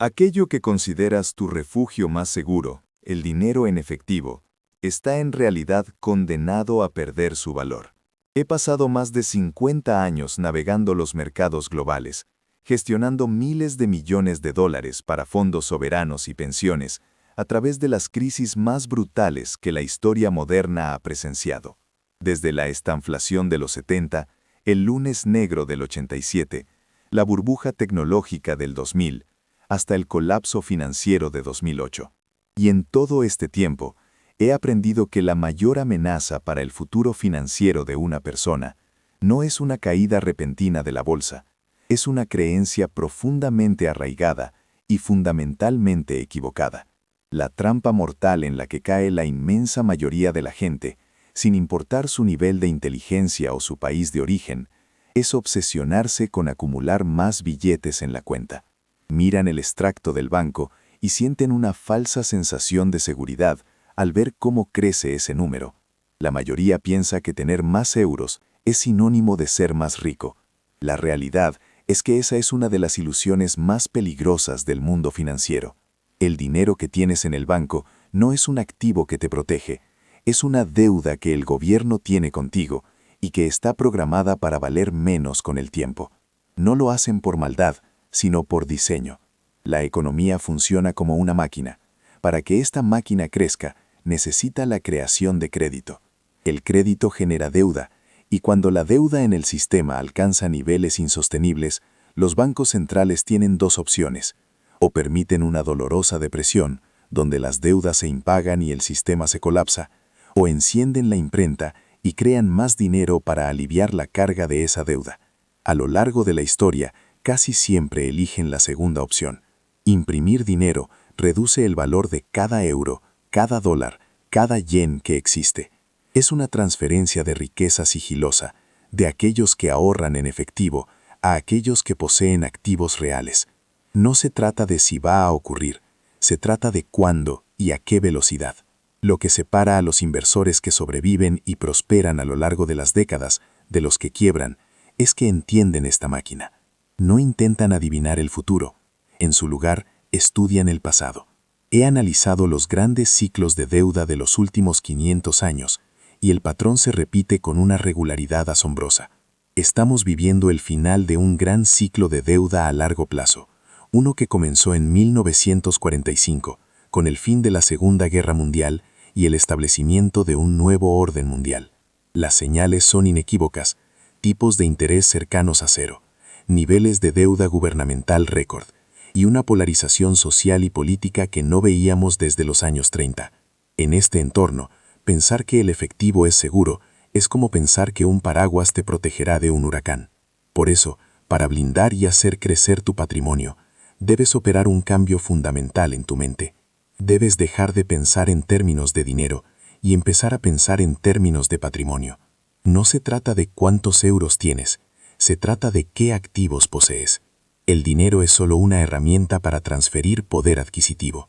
Aquello que consideras tu refugio más seguro, el dinero en efectivo, está en realidad condenado a perder su valor. He pasado más de 50 años navegando los mercados globales, gestionando miles de millones de dólares para fondos soberanos y pensiones a través de las crisis más brutales que la historia moderna ha presenciado. Desde la estanflación de los 70, el lunes negro del 87, la burbuja tecnológica del 2000, hasta el colapso financiero de 2008. Y en todo este tiempo, he aprendido que la mayor amenaza para el futuro financiero de una persona no es una caída repentina de la bolsa, es una creencia profundamente arraigada y fundamentalmente equivocada. La trampa mortal en la que cae la inmensa mayoría de la gente, sin importar su nivel de inteligencia o su país de origen, es obsesionarse con acumular más billetes en la cuenta. Miran el extracto del banco y sienten una falsa sensación de seguridad al ver cómo crece ese número. La mayoría piensa que tener más euros es sinónimo de ser más rico. La realidad es que esa es una de las ilusiones más peligrosas del mundo financiero. El dinero que tienes en el banco no es un activo que te protege, es una deuda que el gobierno tiene contigo y que está programada para valer menos con el tiempo. No lo hacen por maldad, sino por diseño. La economía funciona como una máquina. Para que esta máquina crezca, necesita la creación de crédito. El crédito genera deuda, y cuando la deuda en el sistema alcanza niveles insostenibles, los bancos centrales tienen dos opciones: o permiten una dolorosa depresión, donde las deudas se impagan y el sistema se colapsa, o encienden la imprenta y crean más dinero para aliviar la carga de esa deuda. A lo largo de la historia, casi siempre eligen la segunda opción. Imprimir dinero reduce el valor de cada euro, cada dólar, cada yen que existe. Es una transferencia de riqueza sigilosa, de aquellos que ahorran en efectivo a aquellos que poseen activos reales. No se trata de si va a ocurrir, se trata de cuándo y a qué velocidad. Lo que separa a los inversores que sobreviven y prosperan a lo largo de las décadas de los que quiebran es que entienden esta máquina. No intentan adivinar el futuro. En su lugar, estudian el pasado. He analizado los grandes ciclos de deuda de los últimos 500 años y el patrón se repite con una regularidad asombrosa. Estamos viviendo el final de un gran ciclo de deuda a largo plazo, uno que comenzó en 1945, con el fin de la Segunda Guerra Mundial y el establecimiento de un nuevo orden mundial. Las señales son inequívocas: tipos de interés cercanos a cero, niveles de deuda gubernamental récord, y una polarización social y política que no veíamos desde los años 30. En este entorno, pensar que el efectivo es seguro es como pensar que un paraguas te protegerá de un huracán. Por eso, para blindar y hacer crecer tu patrimonio, debes operar un cambio fundamental en tu mente. Debes dejar de pensar en términos de dinero y empezar a pensar en términos de patrimonio. No se trata de cuántos euros tienes, se trata de qué activos posees. El dinero es solo una herramienta para transferir poder adquisitivo.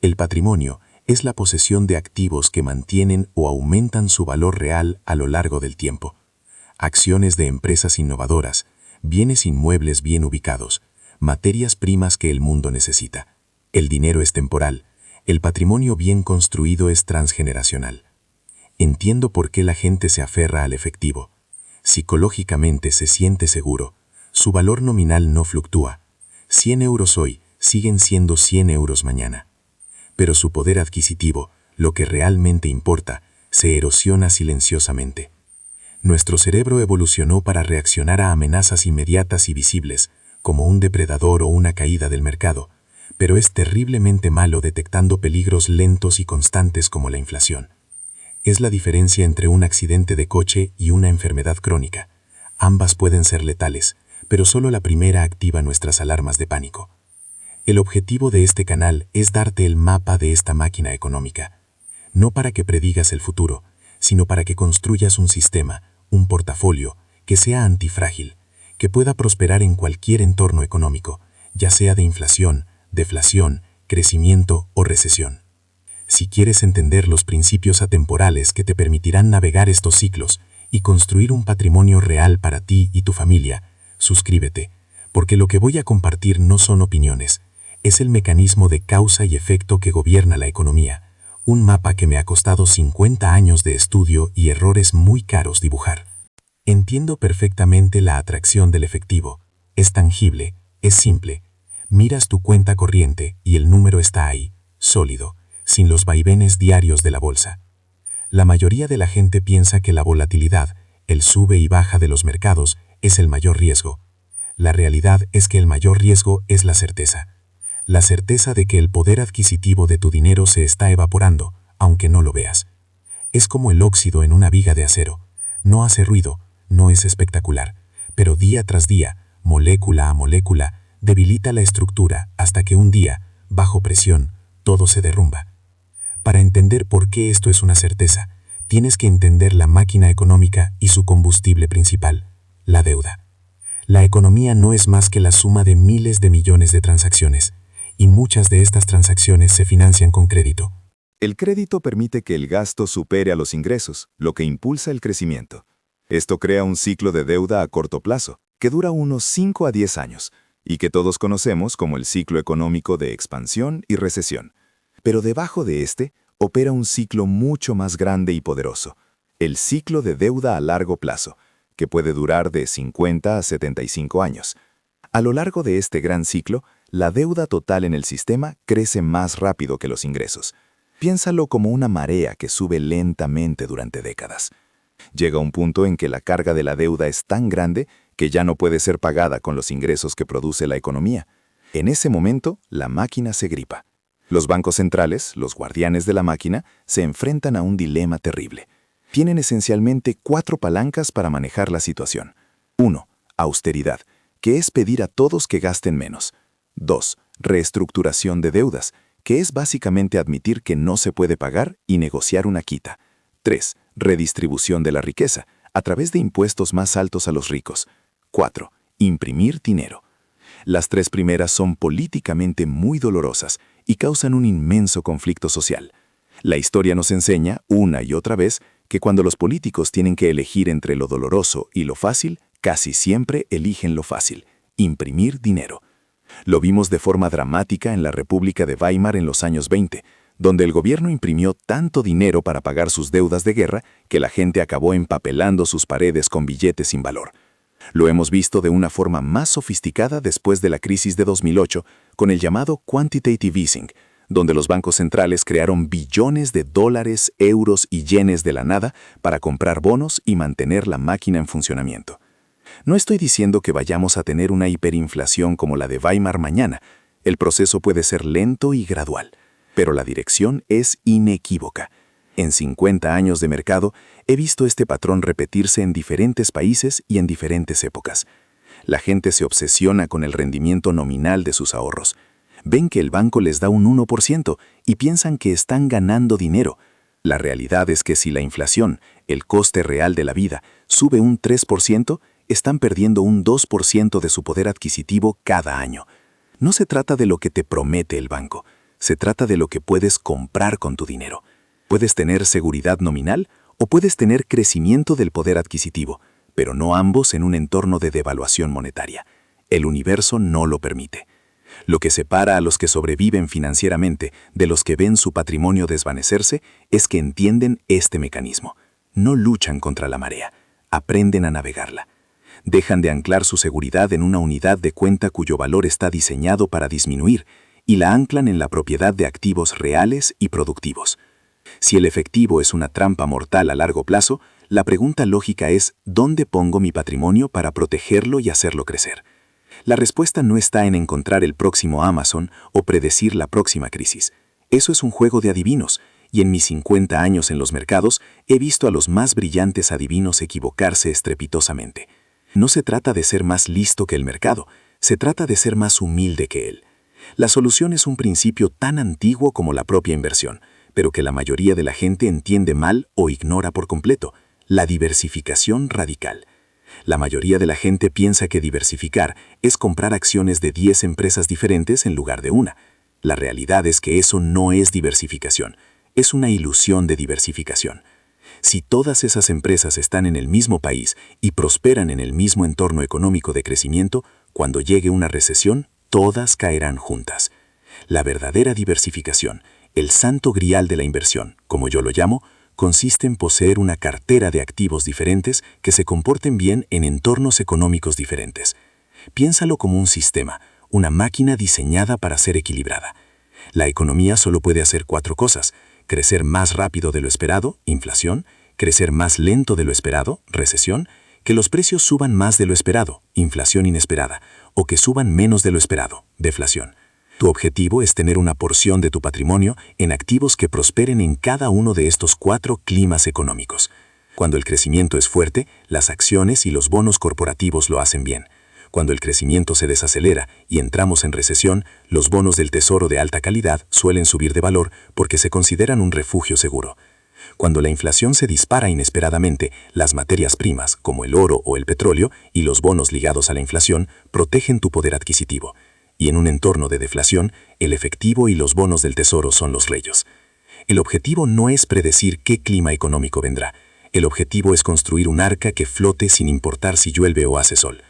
El patrimonio es la posesión de activos que mantienen o aumentan su valor real a lo largo del tiempo. Acciones de empresas innovadoras, bienes inmuebles bien ubicados, materias primas que el mundo necesita. El dinero es temporal, el patrimonio bien construido es transgeneracional. Entiendo por qué la gente se aferra al efectivo. Psicológicamente se siente seguro. Su valor nominal no fluctúa. 100 euros hoy siguen siendo 100 euros mañana. Pero su poder adquisitivo, lo que realmente importa, se erosiona silenciosamente. Nuestro cerebro evolucionó para reaccionar a amenazas inmediatas y visibles, como un depredador o una caída del mercado, pero es terriblemente malo detectando peligros lentos y constantes como la inflación. Es la diferencia entre un accidente de coche y una enfermedad crónica. Ambas pueden ser letales, pero solo la primera activa nuestras alarmas de pánico. El objetivo de este canal es darte el mapa de esta máquina económica, no para que predigas el futuro, sino para que construyas un sistema, un portafolio, que sea antifrágil, que pueda prosperar en cualquier entorno económico, ya sea de inflación, deflación, crecimiento o recesión. Si quieres entender los principios atemporales que te permitirán navegar estos ciclos y construir un patrimonio real para ti y tu familia, suscríbete, porque lo que voy a compartir no son opiniones, Es el mecanismo de causa y efecto que gobierna la economía, un mapa que me ha costado 50 años de estudio y errores muy caros dibujar. Entiendo perfectamente la atracción del efectivo. Es tangible, es simple. Miras tu cuenta corriente y el número está ahí, sólido, sin los vaivenes diarios de la bolsa. La mayoría de la gente piensa que la volatilidad, el sube y baja de los mercados, es el mayor riesgo. La realidad es que el mayor riesgo es la certeza. La certeza de que el poder adquisitivo de tu dinero se está evaporando, aunque no lo veas. Es como el óxido en una viga de acero. No hace ruido, no es espectacular, pero día tras día, molécula a molécula, debilita la estructura hasta que un día, bajo presión, todo se derrumba. Para entender por qué esto es una certeza, tienes que entender la máquina económica y su combustible principal, la deuda. La economía no es más que la suma de miles de millones de transacciones, y muchas de estas transacciones se financian con crédito. El crédito permite que el gasto supere a los ingresos, lo que impulsa el crecimiento. Esto crea un ciclo de deuda a corto plazo, que dura unos 5 a 10 años, y que todos conocemos como el ciclo económico de expansión y recesión. Pero debajo de este, opera un ciclo mucho más grande y poderoso, el ciclo de deuda a largo plazo, que puede durar de 50 a 75 años. A lo largo de este gran ciclo, la deuda total en el sistema crece más rápido que los ingresos. Piénsalo como una marea que sube lentamente durante décadas. Llega un punto en que la carga de la deuda es tan grande que ya no puede ser pagada con los ingresos que produce la economía. En ese momento, la máquina se gripa. Los bancos centrales, los guardianes de la máquina, se enfrentan a un dilema terrible. Tienen esencialmente 4 palancas para manejar la situación. 1. Austeridad, que es pedir a todos que gasten menos. 2. Reestructuración de deudas, que es básicamente admitir que no se puede pagar y negociar una quita. 3. Redistribución de la riqueza, a través de impuestos más altos a los ricos. 4. Imprimir dinero. Las 3 primeras son políticamente muy dolorosas y causan un inmenso conflicto social. La historia nos enseña, una y otra vez, que cuando los políticos tienen que elegir entre lo doloroso y lo fácil, casi siempre eligen lo fácil, imprimir dinero. Lo vimos de forma dramática en la República de Weimar en los años 20, donde el gobierno imprimió tanto dinero para pagar sus deudas de guerra que la gente acabó empapelando sus paredes con billetes sin valor. Lo hemos visto de una forma más sofisticada después de la crisis de 2008, con el llamado quantitative easing, donde los bancos centrales crearon billones de dólares, euros y yenes de la nada para comprar bonos y mantener la máquina en funcionamiento. No estoy diciendo que vayamos a tener una hiperinflación como la de Weimar mañana. El proceso puede ser lento y gradual, pero la dirección es inequívoca. En 50 años de mercado, he visto este patrón repetirse en diferentes países y en diferentes épocas. La gente se obsesiona con el rendimiento nominal de sus ahorros. Ven que el banco les da un 1% y piensan que están ganando dinero. La realidad es que si la inflación, el coste real de la vida, sube un 3%, están perdiendo un 2% de su poder adquisitivo cada año. No se trata de lo que te promete el banco, se trata de lo que puedes comprar con tu dinero. Puedes tener seguridad nominal o puedes tener crecimiento del poder adquisitivo, pero no ambos en un entorno de devaluación monetaria. El universo no lo permite. Lo que separa a los que sobreviven financieramente de los que ven su patrimonio desvanecerse es que entienden este mecanismo. No luchan contra la marea, aprenden a navegarla. Dejan de anclar su seguridad en una unidad de cuenta cuyo valor está diseñado para disminuir y la anclan en la propiedad de activos reales y productivos. Si el efectivo es una trampa mortal a largo plazo, la pregunta lógica es ¿dónde pongo mi patrimonio para protegerlo y hacerlo crecer? La respuesta no está en encontrar el próximo Amazon o predecir la próxima crisis. Eso es un juego de adivinos, y en mis 50 años en los mercados he visto a los más brillantes adivinos equivocarse estrepitosamente. No se trata de ser más listo que el mercado, se trata de ser más humilde que él. La solución es un principio tan antiguo como la propia inversión, pero que la mayoría de la gente entiende mal o ignora por completo: la diversificación radical. La mayoría de la gente piensa que diversificar es comprar acciones de 10 empresas diferentes en lugar de una. La realidad es que eso no es diversificación, es una ilusión de diversificación. Si todas esas empresas están en el mismo país y prosperan en el mismo entorno económico de crecimiento, cuando llegue una recesión, todas caerán juntas. La verdadera diversificación, el santo grial de la inversión, como yo lo llamo, consiste en poseer una cartera de activos diferentes que se comporten bien en entornos económicos diferentes. Piénsalo como un sistema, una máquina diseñada para ser equilibrada. La economía solo puede hacer 4 cosas: crecer más rápido de lo esperado, inflación; crecer más lento de lo esperado, recesión; que los precios suban más de lo esperado, inflación inesperada; o que suban menos de lo esperado, deflación. Tu objetivo es tener una porción de tu patrimonio en activos que prosperen en cada uno de estos 4 climas económicos. Cuando el crecimiento es fuerte, las acciones y los bonos corporativos lo hacen bien. Cuando el crecimiento se desacelera y entramos en recesión, los bonos del tesoro de alta calidad suelen subir de valor porque se consideran un refugio seguro. Cuando la inflación se dispara inesperadamente, las materias primas, como el oro o el petróleo, y los bonos ligados a la inflación, protegen tu poder adquisitivo. Y en un entorno de deflación, el efectivo y los bonos del tesoro son los reyes. El objetivo no es predecir qué clima económico vendrá. El objetivo es construir un arca que flote sin importar si llueve o hace sol.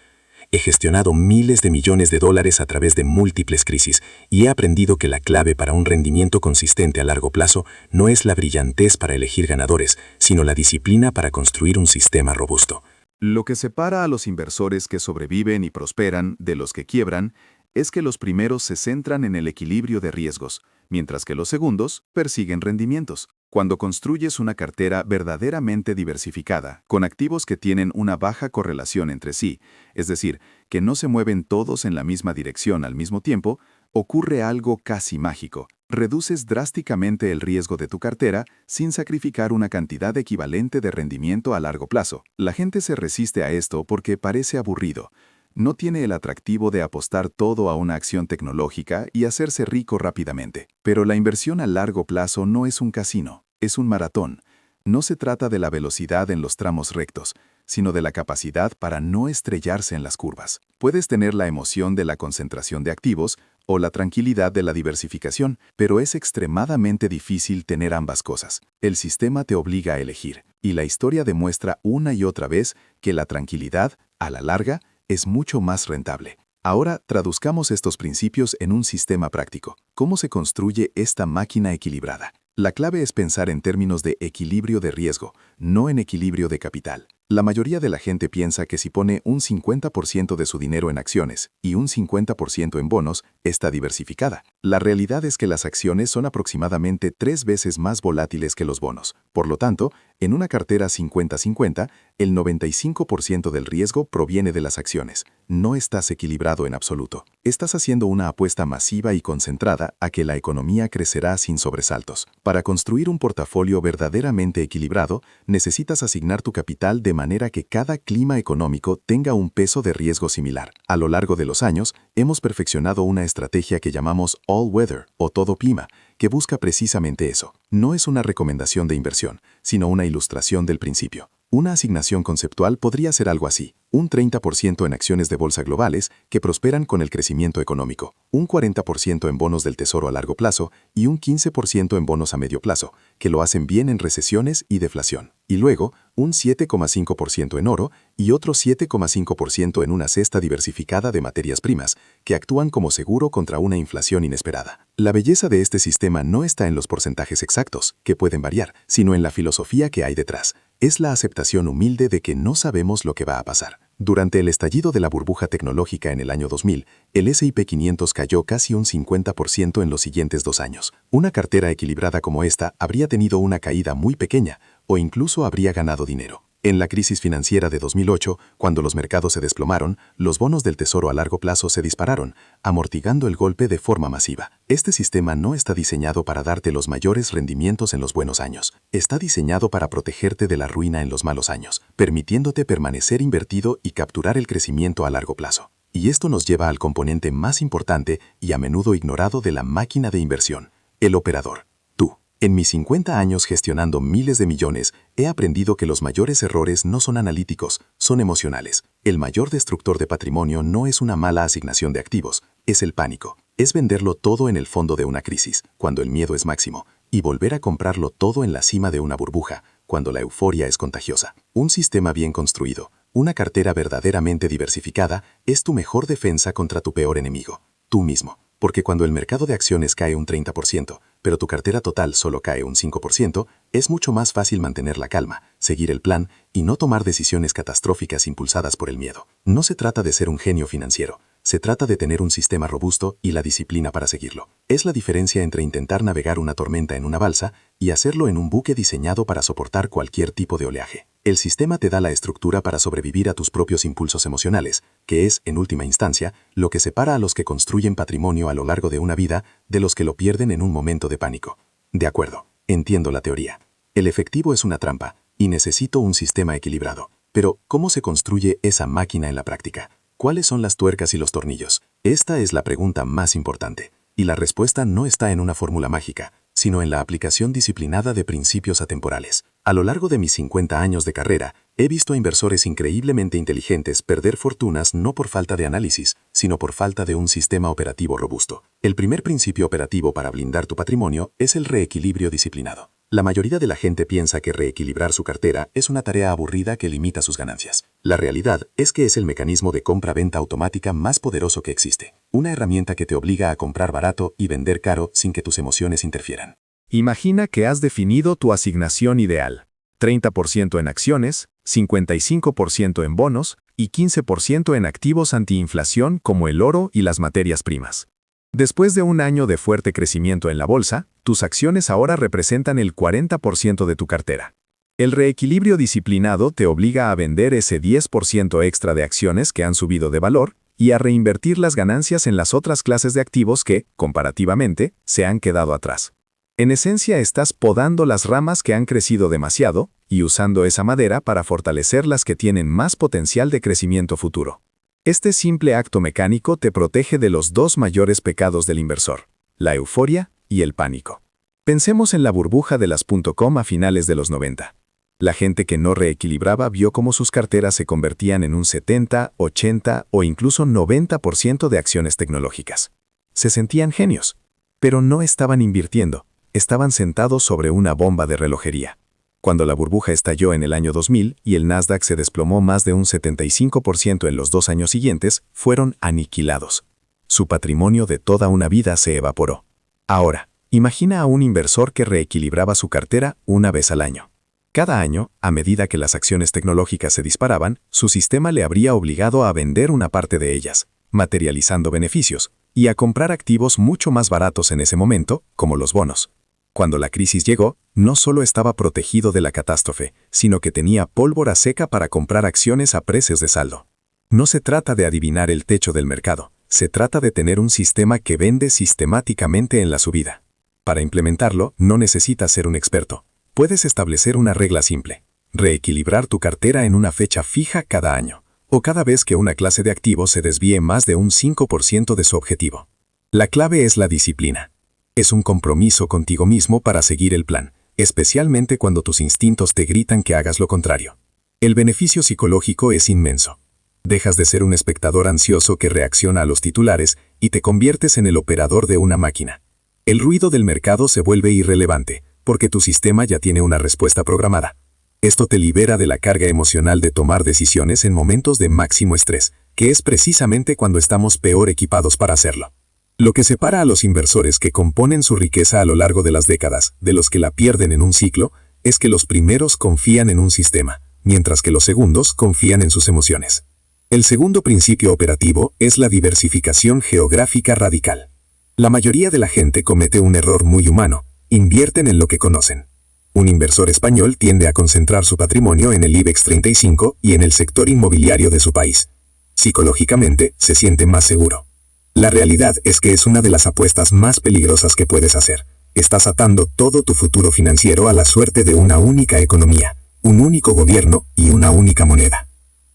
He gestionado miles de millones de dólares a través de múltiples crisis y he aprendido que la clave para un rendimiento consistente a largo plazo no es la brillantez para elegir ganadores, sino la disciplina para construir un sistema robusto. Lo que separa a los inversores que sobreviven y prosperan de los que quiebran es que los primeros se centran en el equilibrio de riesgos, mientras que los segundos persiguen rendimientos. Cuando construyes una cartera verdaderamente diversificada, con activos que tienen una baja correlación entre sí, es decir, que no se mueven todos en la misma dirección al mismo tiempo, ocurre algo casi mágico. Reduces drásticamente el riesgo de tu cartera sin sacrificar una cantidad equivalente de rendimiento a largo plazo. La gente se resiste a esto porque parece aburrido. No tiene el atractivo de apostar todo a una acción tecnológica y hacerse rico rápidamente. Pero la inversión a largo plazo no es un casino, es un maratón. No se trata de la velocidad en los tramos rectos, sino de la capacidad para no estrellarse en las curvas. Puedes tener la emoción de la concentración de activos o la tranquilidad de la diversificación, pero es extremadamente difícil tener ambas cosas. El sistema te obliga a elegir, y la historia demuestra una y otra vez que la tranquilidad, a la larga, es mucho más rentable. Ahora traduzcamos estos principios en un sistema práctico. ¿Cómo se construye esta máquina equilibrada? La clave es pensar en términos de equilibrio de riesgo, no en equilibrio de capital. La mayoría de la gente piensa que si pone un 50% de su dinero en acciones y un 50% en bonos, está diversificada. La realidad es que las acciones son aproximadamente 3 veces más volátiles que los bonos. Por lo tanto, en una cartera 50-50, el 95% del riesgo proviene de las acciones. No estás equilibrado en absoluto. Estás haciendo una apuesta masiva y concentrada a que la economía crecerá sin sobresaltos. Para construir un portafolio verdaderamente equilibrado, necesitas asignar tu capital de manera que cada clima económico tenga un peso de riesgo similar. A lo largo de los años, hemos perfeccionado una estrategia que llamamos All Weather o Todo Clima, que busca precisamente eso. No es una recomendación de inversión, sino una ilustración del principio. Una asignación conceptual podría ser algo así: un 30% en acciones de bolsa globales que prosperan con el crecimiento económico, un 40% en bonos del tesoro a largo plazo y un 15% en bonos a medio plazo, que lo hacen bien en recesiones y deflación. Y luego, un 7,5% en oro y otro 7,5% en una cesta diversificada de materias primas, que actúan como seguro contra una inflación inesperada. La belleza de este sistema no está en los porcentajes exactos, que pueden variar, sino en la filosofía que hay detrás. Es la aceptación humilde de que no sabemos lo que va a pasar. Durante el estallido de la burbuja tecnológica en el año 2000, el S&P 500 cayó casi un 50% en los siguientes 2 años. Una cartera equilibrada como esta habría tenido una caída muy pequeña o incluso habría ganado dinero. En la crisis financiera de 2008, cuando los mercados se desplomaron, los bonos del tesoro a largo plazo se dispararon, amortiguando el golpe de forma masiva. Este sistema no está diseñado para darte los mayores rendimientos en los buenos años. Está diseñado para protegerte de la ruina en los malos años, permitiéndote permanecer invertido y capturar el crecimiento a largo plazo. Y esto nos lleva al componente más importante y a menudo ignorado de la máquina de inversión: el operador. Tú. En mis 50 años gestionando miles de millones, he aprendido que los mayores errores no son analíticos, son emocionales. El mayor destructor de patrimonio no es una mala asignación de activos, es el pánico. Es venderlo todo en el fondo de una crisis, cuando el miedo es máximo, y volver a comprarlo todo en la cima de una burbuja, cuando la euforia es contagiosa. Un sistema bien construido, una cartera verdaderamente diversificada, es tu mejor defensa contra tu peor enemigo, tú mismo. porque cuando el mercado de acciones cae un 30%, pero tu cartera total solo cae un 5%, es mucho más fácil mantener la calma, seguir el plan y no tomar decisiones catastróficas impulsadas por el miedo. No se trata de ser un genio financiero, se trata de tener un sistema robusto y la disciplina para seguirlo. Es la diferencia entre intentar navegar una tormenta en una balsa y hacerlo en un buque diseñado para soportar cualquier tipo de oleaje. El sistema te da la estructura para sobrevivir a tus propios impulsos emocionales, que es, en última instancia, lo que separa a los que construyen patrimonio a lo largo de una vida de los que lo pierden en un momento de pánico. De acuerdo, entiendo la teoría. El efectivo es una trampa y necesito un sistema equilibrado. Pero, ¿cómo se construye esa máquina en la práctica? ¿Cuáles son las tuercas y los tornillos? Esta es la pregunta más importante, y la respuesta no está en una fórmula mágica, sino en la aplicación disciplinada de principios atemporales. A lo largo de mis 50 años de carrera, he visto a inversores increíblemente inteligentes perder fortunas no por falta de análisis, sino por falta de un sistema operativo robusto. El primer principio operativo para blindar tu patrimonio es el reequilibrio disciplinado. La mayoría de la gente piensa que reequilibrar su cartera es una tarea aburrida que limita sus ganancias. La realidad es que es el mecanismo de compra-venta automática más poderoso que existe. Una herramienta que te obliga a comprar barato y vender caro sin que tus emociones interfieran. Imagina que has definido tu asignación ideal. 30% en acciones, 55% en bonos y 15% en activos antiinflación como el oro y las materias primas. Después de un año de fuerte crecimiento en la bolsa, tus acciones ahora representan el 40% de tu cartera. El reequilibrio disciplinado te obliga a vender ese 10% extra de acciones que han subido de valor y a reinvertir las ganancias en las otras clases de activos que, comparativamente, se han quedado atrás. En esencia, estás podando las ramas que han crecido demasiado y usando esa madera para fortalecer las que tienen más potencial de crecimiento futuro. Este simple acto mecánico te protege de los dos mayores pecados del inversor, la euforia y el pánico. Pensemos en la burbuja de las .com a finales de los 90. La gente que no reequilibraba vio cómo sus carteras se convertían en un 70, 80 o incluso 90% de acciones tecnológicas. Se sentían genios, pero no estaban invirtiendo, estaban sentados sobre una bomba de relojería. Cuando la burbuja estalló en el año 2000 y el Nasdaq se desplomó más de un 75% en los 2 años siguientes, fueron aniquilados. Su patrimonio de toda una vida se evaporó. Ahora, imagina a un inversor que reequilibraba su cartera una vez al año. Cada año, a medida que las acciones tecnológicas se disparaban, su sistema le habría obligado a vender una parte de ellas, materializando beneficios, y a comprar activos mucho más baratos en ese momento, como los bonos. Cuando la crisis llegó, no solo estaba protegido de la catástrofe, sino que tenía pólvora seca para comprar acciones a precios de saldo. No se trata de adivinar el techo del mercado, se trata de tener un sistema que vende sistemáticamente en la subida. Para implementarlo, no necesitas ser un experto. Puedes establecer una regla simple: reequilibrar tu cartera en una fecha fija cada año, o cada vez que una clase de activos se desvíe más de un 5% de su objetivo. La clave es la disciplina. Es un compromiso contigo mismo para seguir el plan, especialmente cuando tus instintos te gritan que hagas lo contrario. El beneficio psicológico es inmenso. Dejas de ser un espectador ansioso que reacciona a los titulares y te conviertes en el operador de una máquina. El ruido del mercado se vuelve irrelevante, porque tu sistema ya tiene una respuesta programada. Esto te libera de la carga emocional de tomar decisiones en momentos de máximo estrés, que es precisamente cuando estamos peor equipados para hacerlo. Lo que separa a los inversores que componen su riqueza a lo largo de las décadas de los que la pierden en un ciclo es que los primeros confían en un sistema, mientras que los segundos confían en sus emociones. El segundo principio operativo es la diversificación geográfica radical. La mayoría de la gente comete un error muy humano: invierten en lo que conocen. Un inversor español tiende a concentrar su patrimonio en el IBEX 35 y en el sector inmobiliario de su país. Psicológicamente, se siente más seguro. La realidad es que es una de las apuestas más peligrosas que puedes hacer. Estás atando todo tu futuro financiero a la suerte de una única economía, un único gobierno y una única moneda.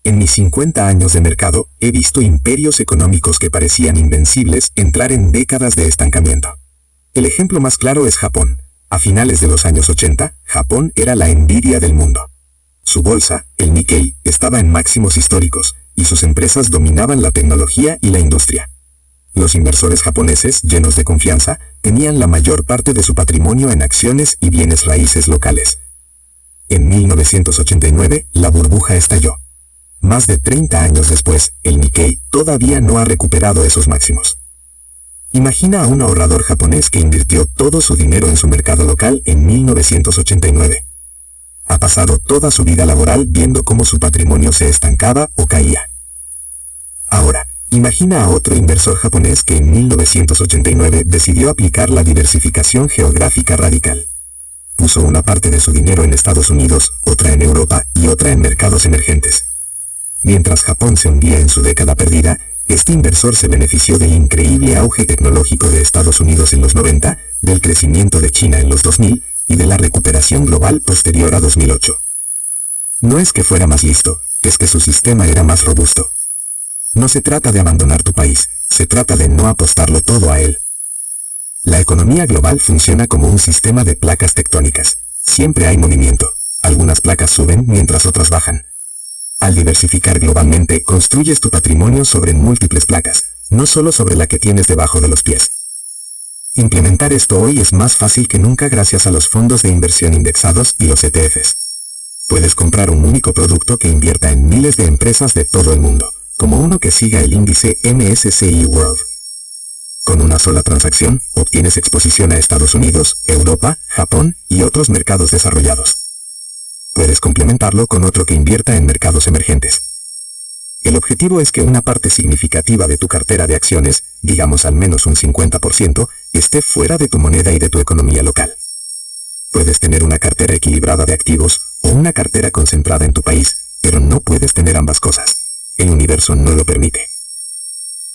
En mis 50 años de mercado, he visto imperios económicos que parecían invencibles entrar en décadas de estancamiento. El ejemplo más claro es Japón. A finales de los años 80, Japón era la envidia del mundo. Su bolsa, el Nikkei, estaba en máximos históricos, y sus empresas dominaban la tecnología y la industria. Los inversores japoneses, llenos de confianza, tenían la mayor parte de su patrimonio en acciones y bienes raíces locales. En 1989, la burbuja estalló. Más de 30 años después, el Nikkei todavía no ha recuperado esos máximos. Imagina a un ahorrador japonés que invirtió todo su dinero en su mercado local en 1989. Ha pasado toda su vida laboral viendo cómo su patrimonio se estancaba o caía. Ahora, imagina a otro inversor japonés que en 1989 decidió aplicar la diversificación geográfica radical. Puso una parte de su dinero en Estados Unidos, otra en Europa y otra en mercados emergentes. Mientras Japón se hundía en su década perdida, este inversor se benefició del increíble auge tecnológico de Estados Unidos en los 90, del crecimiento de China en los 2000 y de la recuperación global posterior a 2008. No es que fuera más listo, es que su sistema era más robusto. No se trata de abandonar tu país, se trata de no apostarlo todo a él. La economía global funciona como un sistema de placas tectónicas. Siempre hay movimiento. Algunas placas suben mientras otras bajan. Al diversificar globalmente, construyes tu patrimonio sobre múltiples placas, no solo sobre la que tienes debajo de los pies. Implementar esto hoy es más fácil que nunca gracias a los fondos de inversión indexados y los ETFs. Puedes comprar un único producto que invierta en miles de empresas de todo el mundo, como uno que siga el índice MSCI World. Con una sola transacción, obtienes exposición a Estados Unidos, Europa, Japón y otros mercados desarrollados. Puedes complementarlo con otro que invierta en mercados emergentes. El objetivo es que una parte significativa de tu cartera de acciones, digamos al menos un 50%, esté fuera de tu moneda y de tu economía local. Puedes tener una cartera equilibrada de activos o una cartera concentrada en tu país, pero no puedes tener ambas cosas. El universo no lo permite.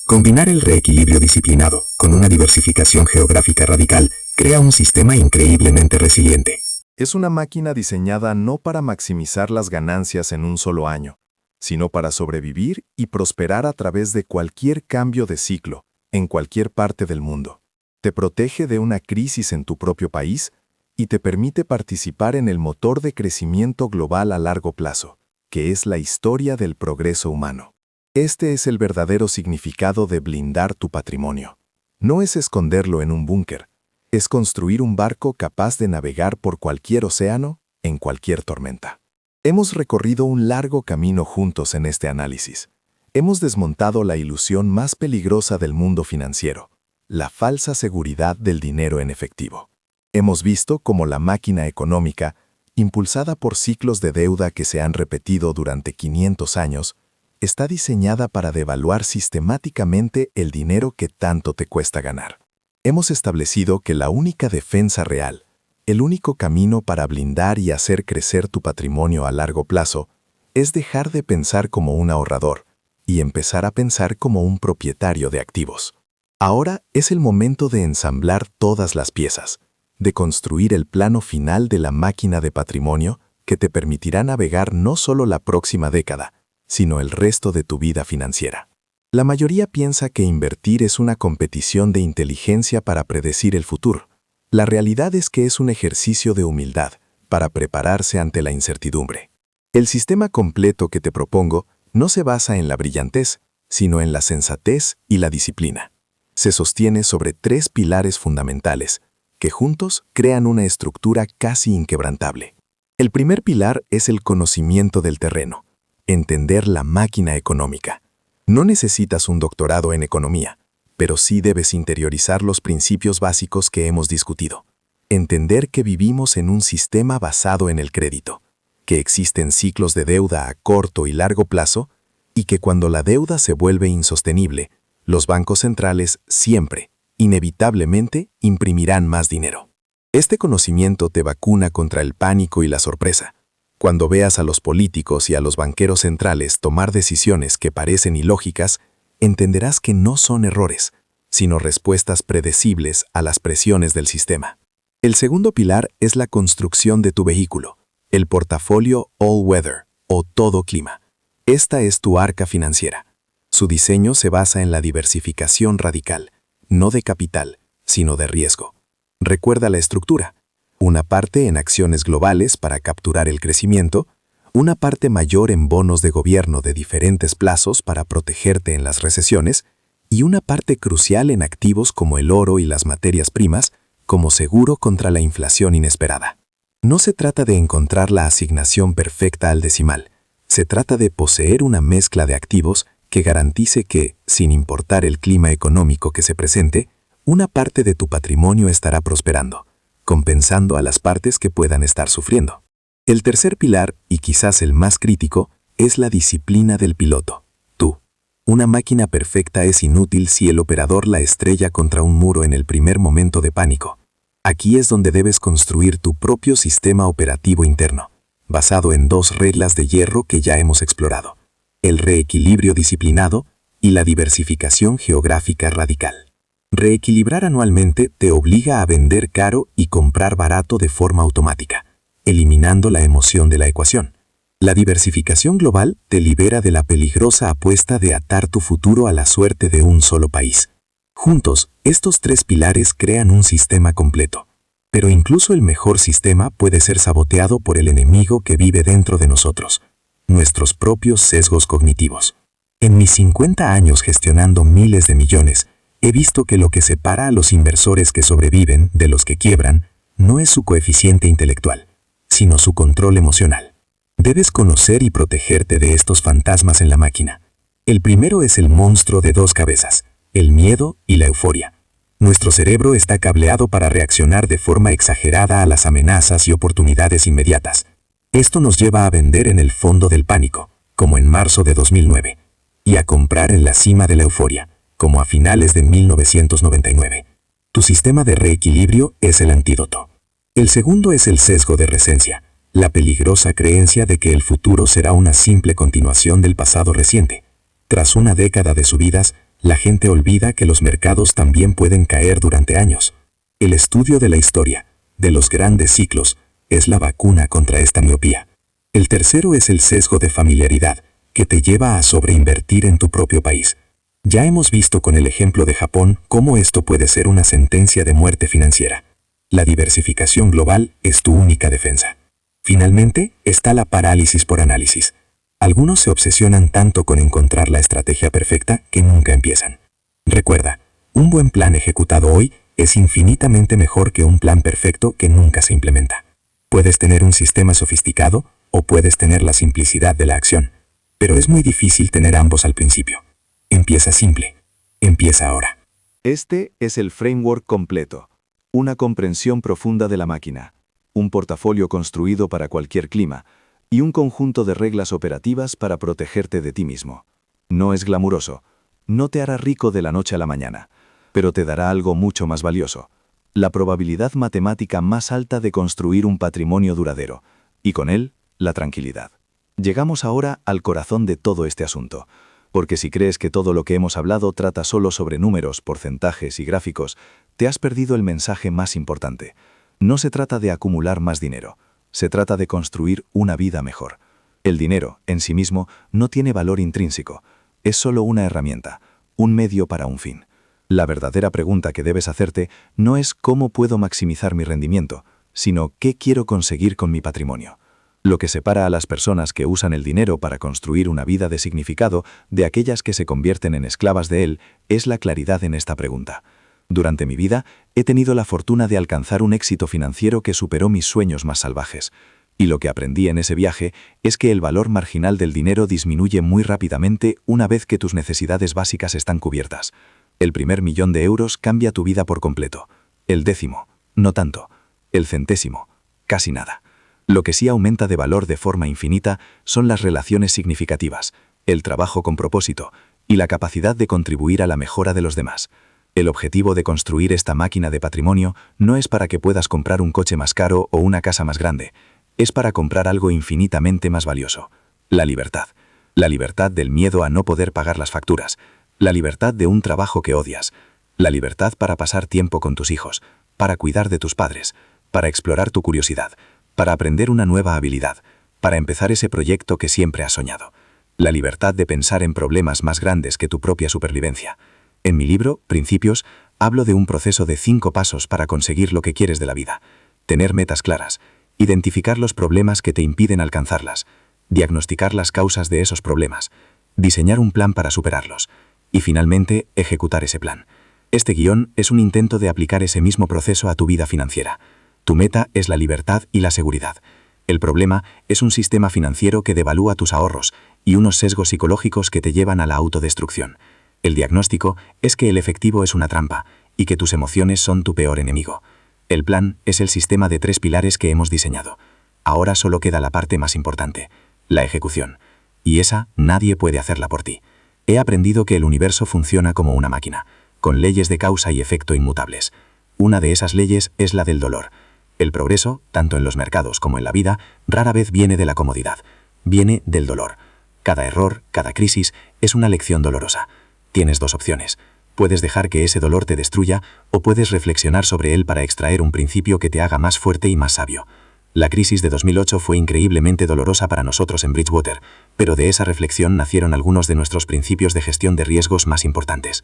Combinar el reequilibrio disciplinado con una diversificación geográfica radical crea un sistema increíblemente resiliente. Es una máquina diseñada no para maximizar las ganancias en un solo año, sino para sobrevivir y prosperar a través de cualquier cambio de ciclo, en cualquier parte del mundo. Te protege de una crisis en tu propio país y te permite participar en el motor de crecimiento global a largo plazo, que es la historia del progreso humano. Este es el verdadero significado de blindar tu patrimonio. No es esconderlo en un búnker, es construir un barco capaz de navegar por cualquier océano, en cualquier tormenta. Hemos recorrido un largo camino juntos en este análisis. Hemos desmontado la ilusión más peligrosa del mundo financiero, la falsa seguridad del dinero en efectivo. Hemos visto cómo la máquina económica, impulsada por ciclos de deuda que se han repetido durante 500 años, está diseñada para devaluar sistemáticamente el dinero que tanto te cuesta ganar. Hemos establecido que la única defensa real, el único camino para blindar y hacer crecer tu patrimonio a largo plazo, es dejar de pensar como un ahorrador y empezar a pensar como un propietario de activos. Ahora es el momento de ensamblar todas las piezas, de construir el plano final de la máquina de patrimonio que te permitirá navegar no solo la próxima década, sino el resto de tu vida financiera. La mayoría piensa que invertir es una competición de inteligencia para predecir el futuro. La realidad es que es un ejercicio de humildad para prepararse ante la incertidumbre. El sistema completo que te propongo no se basa en la brillantez, sino en la sensatez y la disciplina. Se sostiene sobre 3 pilares fundamentales, que juntos crean una estructura casi inquebrantable. El primer pilar es el conocimiento del terreno, entender la máquina económica. No necesitas un doctorado en economía, pero sí debes interiorizar los principios básicos que hemos discutido. Entender que vivimos en un sistema basado en el crédito, que existen ciclos de deuda a corto y largo plazo y que cuando la deuda se vuelve insostenible, los bancos centrales siempre, inevitablemente, imprimirán más dinero. Este conocimiento te vacuna contra el pánico y la sorpresa. Cuando veas a los políticos y a los banqueros centrales tomar decisiones que parecen ilógicas, entenderás que no son errores, sino respuestas predecibles a las presiones del sistema. El segundo pilar es la construcción de tu vehículo, el portafolio All Weather o todo clima. Esta es tu arca financiera. Su diseño se basa en la diversificación radical, no de capital, sino de riesgo. Recuerda la estructura. Una parte en acciones globales para capturar el crecimiento, una parte mayor en bonos de gobierno de diferentes plazos para protegerte en las recesiones y una parte crucial en activos como el oro y las materias primas como seguro contra la inflación inesperada. No se trata de encontrar la asignación perfecta al decimal, se trata de poseer una mezcla de activos que garantice que, sin importar el clima económico que se presente, Una parte de tu patrimonio estará prosperando, compensando a las partes que puedan estar sufriendo. El tercer pilar, y quizás el más crítico, es la disciplina del piloto. Tú. Una máquina perfecta es inútil si el operador la estrella contra un muro en el primer momento de pánico. Aquí es donde debes construir tu propio sistema operativo interno, basado en dos reglas de hierro que ya hemos explorado: el reequilibrio disciplinado y la diversificación geográfica radical. Reequilibrar anualmente te obliga a vender caro y comprar barato de forma automática, eliminando la emoción de la ecuación. La diversificación global te libera de la peligrosa apuesta de atar tu futuro a la suerte de un solo país. Juntos, estos tres pilares crean un sistema completo. Pero incluso el mejor sistema puede ser saboteado por el enemigo que vive dentro de nosotros: nuestros propios sesgos cognitivos. En mis 50 años gestionando miles de millones, he visto que lo que separa a los inversores que sobreviven de los que quiebran no es su coeficiente intelectual, sino su control emocional. Debes conocer y protegerte de estos fantasmas en la máquina. El primero es el monstruo de dos cabezas: el miedo y la euforia. Nuestro cerebro está cableado para reaccionar de forma exagerada a las amenazas y oportunidades inmediatas. Esto nos lleva a vender en el fondo del pánico, como en marzo de 2009, y a comprar en la cima de la euforia, como a finales de 1999. Tu sistema de reequilibrio es el antídoto. El segundo es el sesgo de recencia, la peligrosa creencia de que el futuro será una simple continuación del pasado reciente. Tras una década de subidas, la gente olvida que los mercados también pueden caer durante años. El estudio de la historia, de los grandes ciclos, es la vacuna contra esta miopía. El tercero es el sesgo de familiaridad, que te lleva a sobreinvertir en tu propio país. Ya hemos visto con el ejemplo de Japón cómo esto puede ser una sentencia de muerte financiera. La diversificación global es tu única defensa. Finalmente, está la parálisis por análisis. Algunos se obsesionan tanto con encontrar la estrategia perfecta que nunca empiezan. Recuerda, un buen plan ejecutado hoy es infinitamente mejor que un plan perfecto que nunca se implementa. Puedes tener un sistema sofisticado o puedes tener la simplicidad de la acción, pero es muy difícil tener ambos al principio. Empieza simple. Empieza ahora. Este es el framework completo. Una comprensión profunda de la máquina, un portafolio construido para cualquier clima y un conjunto de reglas operativas para protegerte de ti mismo. No es glamuroso, no te hará rico de la noche a la mañana, pero te dará algo mucho más valioso: la probabilidad matemática más alta de construir un patrimonio duradero, y con él, la tranquilidad. Llegamos ahora al corazón de todo este asunto, porque si crees que todo lo que hemos hablado trata solo sobre números, porcentajes y gráficos, te has perdido el mensaje más importante. No se trata de acumular más dinero, se trata de construir una vida mejor. El dinero, en sí mismo, no tiene valor intrínseco, es solo una herramienta, un medio para un fin. La verdadera pregunta que debes hacerte no es cómo puedo maximizar mi rendimiento, sino qué quiero conseguir con mi patrimonio. Lo que separa a las personas que usan el dinero para construir una vida de significado de aquellas que se convierten en esclavas de él es la claridad en esta pregunta. Durante mi vida he tenido la fortuna de alcanzar un éxito financiero que superó mis sueños más salvajes. Y lo que aprendí en ese viaje es que el valor marginal del dinero disminuye muy rápidamente una vez que tus necesidades básicas están cubiertas. El primer $1.000.000 cambia tu vida por completo. El 10º, no tanto. El 100º, casi nada. Lo que sí aumenta de valor de forma infinita son las relaciones significativas, el trabajo con propósito y la capacidad de contribuir a la mejora de los demás. El objetivo de construir esta máquina de patrimonio no es para que puedas comprar un coche más caro o una casa más grande, es para comprar algo infinitamente más valioso: la libertad. La libertad del miedo a no poder pagar las facturas, la libertad de un trabajo que odias, la libertad para pasar tiempo con tus hijos, para cuidar de tus padres, para explorar tu curiosidad, para aprender una nueva habilidad, para empezar ese proyecto que siempre has soñado. La libertad de pensar en problemas más grandes que tu propia supervivencia. En mi libro, Principios, hablo de un proceso de 5 pasos para conseguir lo que quieres de la vida. Tener metas claras, identificar los problemas que te impiden alcanzarlas, diagnosticar las causas de esos problemas, diseñar un plan para superarlos, y finalmente, ejecutar ese plan. Este guión es un intento de aplicar ese mismo proceso a tu vida financiera. Tu meta es la libertad y la seguridad. El problema es un sistema financiero que devalúa tus ahorros y unos sesgos psicológicos que te llevan a la autodestrucción. El diagnóstico es que el efectivo es una trampa y que tus emociones son tu peor enemigo. El plan es el sistema de 3 pilares que hemos diseñado. Ahora solo queda la parte más importante, la ejecución. Y esa nadie puede hacerla por ti. He aprendido que el universo funciona como una máquina, con leyes de causa y efecto inmutables. Una de esas leyes es la del dolor. El progreso, tanto en los mercados como en la vida, rara vez viene de la comodidad. Viene del dolor. Cada error, cada crisis, es una lección dolorosa. Tienes 2 opciones. Puedes dejar que ese dolor te destruya o puedes reflexionar sobre él para extraer un principio que te haga más fuerte y más sabio. La crisis de 2008 fue increíblemente dolorosa para nosotros en Bridgewater, pero de esa reflexión nacieron algunos de nuestros principios de gestión de riesgos más importantes.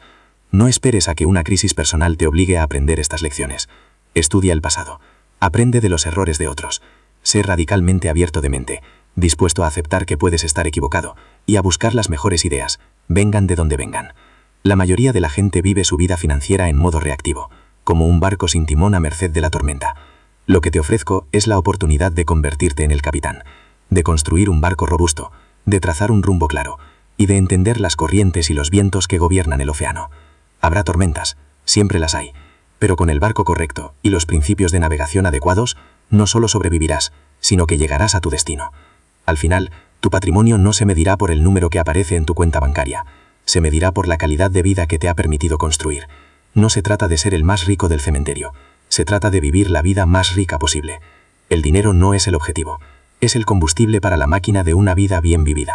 No esperes a que una crisis personal te obligue a aprender estas lecciones. Estudia el pasado. Aprende de los errores de otros. Sé radicalmente abierto de mente, dispuesto a aceptar que puedes estar equivocado y a buscar las mejores ideas, vengan de donde vengan. La mayoría de la gente vive su vida financiera en modo reactivo, como un barco sin timón a merced de la tormenta. Lo que te ofrezco es la oportunidad de convertirte en el capitán, de construir un barco robusto, de trazar un rumbo claro y de entender las corrientes y los vientos que gobiernan el océano. Habrá tormentas, siempre las hay, pero con el barco correcto y los principios de navegación adecuados, no solo sobrevivirás, sino que llegarás a tu destino. Al final, tu patrimonio no se medirá por el número que aparece en tu cuenta bancaria, se medirá por la calidad de vida que te ha permitido construir. No se trata de ser el más rico del cementerio, se trata de vivir la vida más rica posible. El dinero no es el objetivo, es el combustible para la máquina de una vida bien vivida.